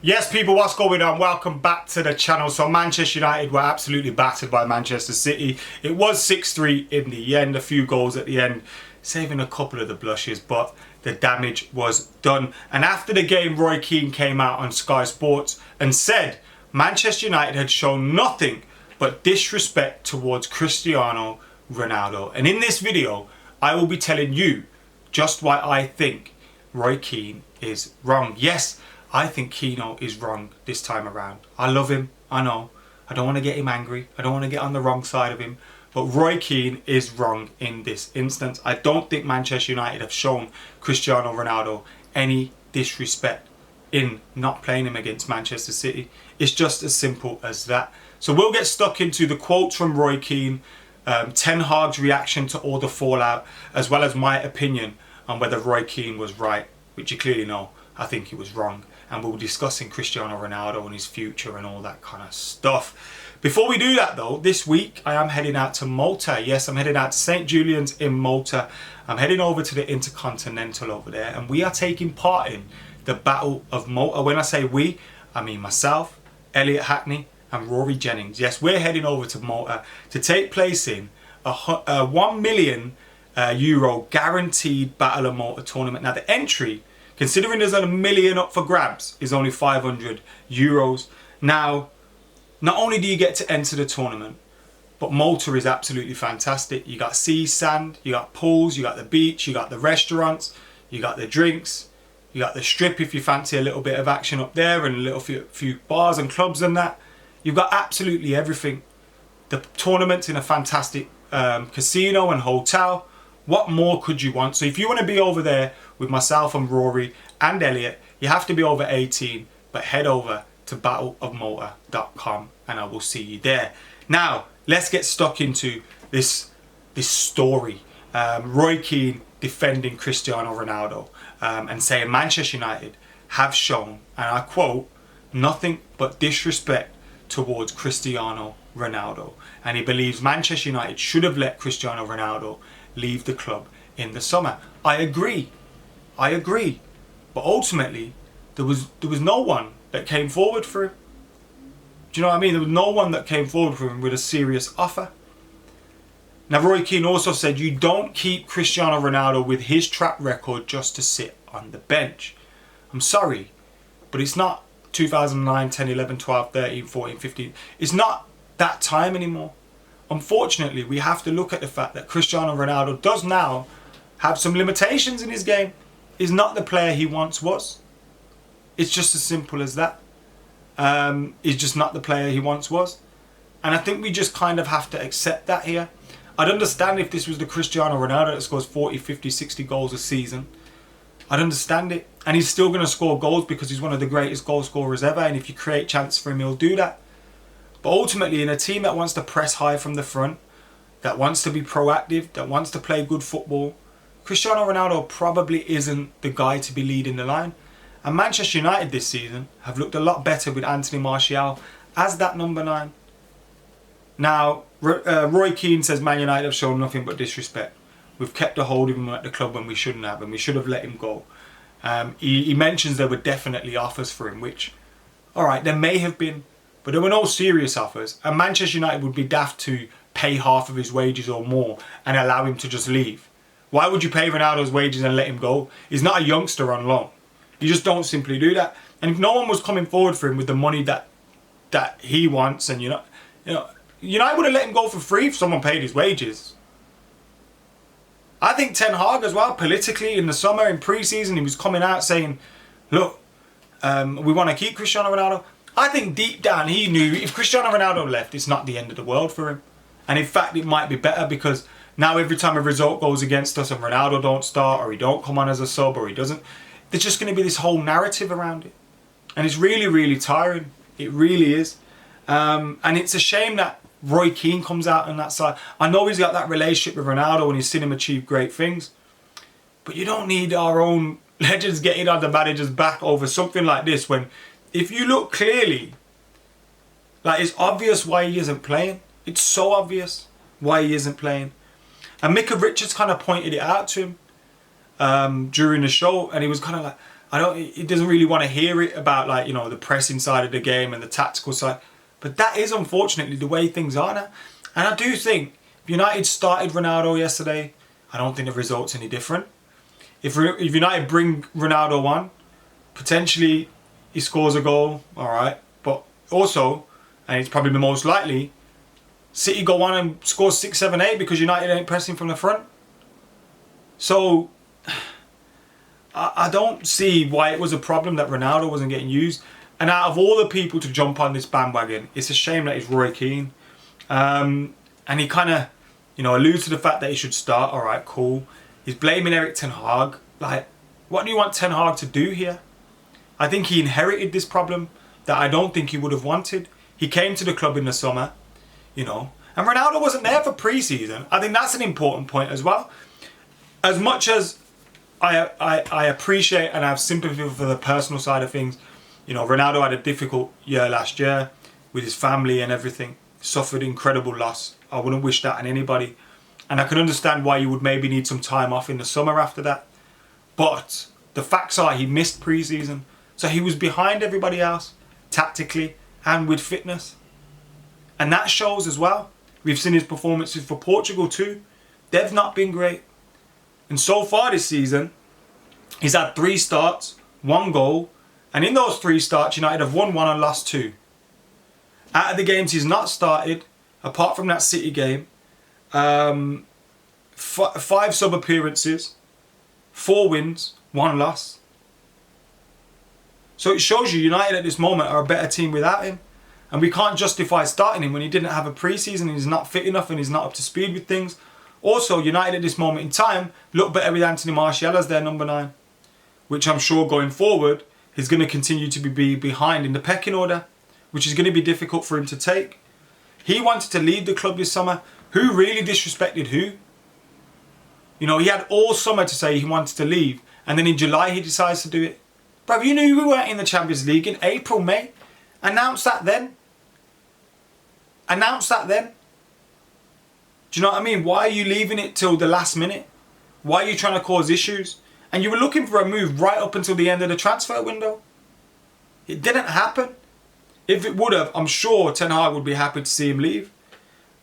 Yes, people, what's going on? Welcome back to the channel. So Manchester United were absolutely battered by Manchester City. It was 6-3 in the end, a few goals at the end, saving a couple of the blushes, but the damage was done. And after the game, Roy Keane came out on Sky Sports and said Manchester United had shown nothing but disrespect towards Cristiano Ronaldo. And in this video, I will be telling you just why I think Roy Keane is wrong. Yes, I think Keane is wrong this time around. I love him, I know. I don't want to get him angry. I don't want to get on the wrong side of him. But Roy Keane is wrong in this instance. I don't think Manchester United have shown Cristiano Ronaldo any disrespect in not playing him against Manchester City. It's just as simple as that. So we'll get stuck into the quotes from Roy Keane, Ten Hag's reaction to all the fallout, as well as my opinion on whether Roy Keane was right, which you clearly know I think he was wrong. And we'll be discussing Cristiano Ronaldo and his future and all that kind of stuff. Before we do that though, this week I am heading out to Malta. Yes, I'm heading out to St. Julian's in Malta. I'm heading over to the Intercontinental over there, and we are taking part in the Battle of Malta. When I say we, I mean myself, Elliot Hackney and Rory Jennings. Yes, we're heading over to Malta to take place in a €1 million guaranteed Battle of Malta tournament. Now the entry, considering there's a million up for grabs, is only €500. Now, not only do you get to enter the tournament, but Malta is absolutely fantastic. You got sea, sand, you got pools, you got the beach, you got the restaurants, you got the drinks, you got the strip if you fancy a little bit of action up there, and a little few bars and clubs and that. You've got absolutely everything. The tournament's in a fantastic casino and hotel. What more could you want? So if you want to be over there with myself and Rory and Elliot, you have to be over 18, but head over to battleofmalta.com and I will see you there. Now, let's get stuck into this story. Roy Keane defending Cristiano Ronaldo and saying Manchester United have shown, and I quote, nothing but disrespect towards Cristiano Ronaldo. And he believes Manchester United should have let Cristiano Ronaldo leave the club in the summer. I agree. But ultimately, there was no one that came forward for him. Do you know what I mean? There was no one that came forward for him with a serious offer. Now, Roy Keane also said you don't keep Cristiano Ronaldo with his track record just to sit on the bench. I'm sorry, but it's not 2009, 10, 11, 12, 13, 14, 15. It's not that time anymore. Unfortunately, we have to look at the fact that Cristiano Ronaldo does now have some limitations in his game. He's not the player he once was. It's just as simple as that. He's just not the player he once was. And I think we just kind of have to accept that here. I'd understand if this was the Cristiano Ronaldo that scores 40, 50, 60 goals a season. I'd understand it. And he's still going to score goals because he's one of the greatest goal scorers ever. And if you create chances for him, he'll do that. But ultimately, in a team that wants to press high from the front, that wants to be proactive, that wants to play good football, Cristiano Ronaldo probably isn't the guy to be leading the line. And Manchester United this season have looked a lot better with Anthony Martial as that number 9. Now, Roy Keane says Man United have shown nothing but disrespect. We've kept a hold of him at the club when we shouldn't have, and we should have let him go. He mentions there were definitely offers for him, which, alright, there may have been, but there were no serious offers, and Manchester United would be daft to pay half of his wages or more and allow him to just leave. Why would you pay Ronaldo's wages and let him go? He's not a youngster on loan. You just don't simply do that. And if no one was coming forward for him with the money that he wants, and United would have let him go for free if someone paid his wages. I think Ten Hag as well, politically, in the summer, in pre-season, he was coming out saying, look, we want to keep Cristiano Ronaldo. I think deep down he knew if Cristiano Ronaldo left, it's not the end of the world for him. And in fact, it might be better, because now every time a result goes against us and Ronaldo don't start, or he don't come on as a sub, or he doesn't, there's just going to be this whole narrative around it. And it's really, really tiring. It really is. And it's a shame that Roy Keane comes out on that side. I know he's got that relationship with Ronaldo and he's seen him achieve great things. But you don't need our own legends getting on the manager's back over something like this, when if you look clearly, like, it's obvious why he isn't playing. It's so obvious why he isn't playing. And Micah Richards kind of pointed it out to him during the show, and he was kind of like, he doesn't really want to hear it about, like, you know, the pressing side of the game and the tactical side. But that is unfortunately the way things are now. And I do think if United started Ronaldo yesterday, I don't think the result's any different. If United bring Ronaldo on, potentially he scores a goal, alright. But also, and it's probably the most likely, City go on and score 6, 7, 8 because United ain't pressing from the front. So I don't see why it was a problem that Ronaldo wasn't getting used. And out of all the people to jump on this bandwagon, it's a shame that it's Roy Keane. And he kind of, you know, alludes to the fact that he should start. All right, cool. He's blaming Eric Ten Hag. Like, what do you want Ten Hag to do here? I think he inherited this problem that I don't think he would have wanted. He came to the club in the summer, you know, and Ronaldo wasn't there for pre-season. I think that's an important point as well. As much as I appreciate and have sympathy for the personal side of things, you know, Ronaldo had a difficult year last year with his family and everything. Suffered incredible loss. I wouldn't wish that on anybody. And I can understand why you would maybe need some time off in the summer after that. But the facts are he missed pre-season. So he was behind everybody else, tactically and with fitness. And that shows as well. We've seen his performances for Portugal too. They've not been great. And so far this season, he's had 3 starts, 1 goal. And in those 3 starts, United have won 1 and lost 2. Out of the games he's not started, apart from that City game, 5 sub appearances, 4 wins, 1 loss. So it shows you United at this moment are a better team without him. And we can't justify starting him when he didn't have a pre-season and he's not fit enough and he's not up to speed with things. Also, United at this moment in time look better with Anthony Martial as their number 9. Which I'm sure going forward, he's going to continue to be behind in the pecking order, which is going to be difficult for him to take. He wanted to leave the club this summer. Who really disrespected who? You know, he had all summer to say he wanted to leave, and then in July he decides to do it. Bro, you knew we weren't in the Champions League in April, May. Announce that then. Announce that then. Do you know what I mean? Why are you leaving it till the last minute? Why are you trying to cause issues? And you were looking for a move right up until the end of the transfer window. It didn't happen. If it would have, I'm sure Ten Hag would be happy to see him leave.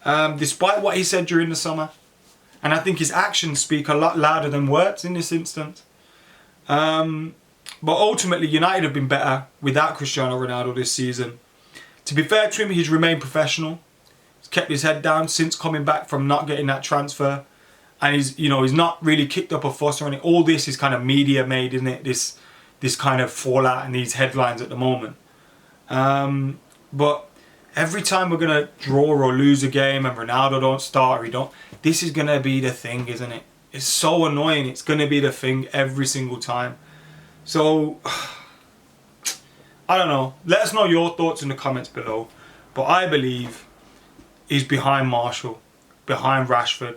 Despite what he said during the summer. And I think his actions speak a lot louder than words in this instance. But ultimately, United have been better without Cristiano Ronaldo this season. To be fair to him, he's remained professional. He's kept his head down since coming back from not getting that transfer. And he's not really kicked up a fuss or anything. All this is kind of media made, isn't it? This kind of fallout and these headlines at the moment. But every time we're going to draw or lose a game and Ronaldo don't start or he don't, this is going to be the thing, isn't it? It's so annoying. It's going to be the thing every single time. So, I don't know. Let us know your thoughts in the comments below. But I believe he's behind Martial, behind Rashford.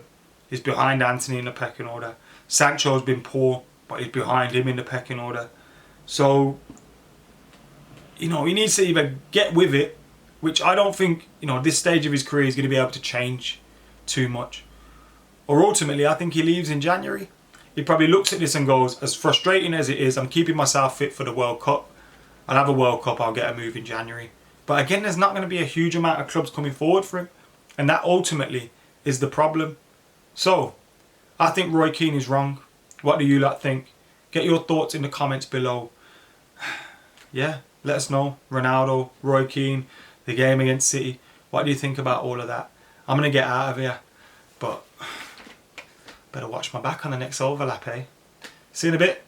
He's behind Anthony in the pecking order. Sancho's been poor, but he's behind him in the pecking order. So, you know, he needs to either get with it, which I don't think, you know, this stage of his career is going to be able to change too much. Or ultimately, I think he leaves in January. He probably looks at this and goes, as frustrating as it is, I'm keeping myself fit for the World Cup. I'll have a World Cup, I'll get a move in January. But again, there's not going to be a huge amount of clubs coming forward for him. And that ultimately is the problem. So, I think Roy Keane is wrong. What do you lot think? Get your thoughts in the comments below. Yeah, let us know. Ronaldo, Roy Keane, the game against City. What do you think about all of that? I'm going to get out of here. But, better watch my back on the next overlap, eh? See you in a bit.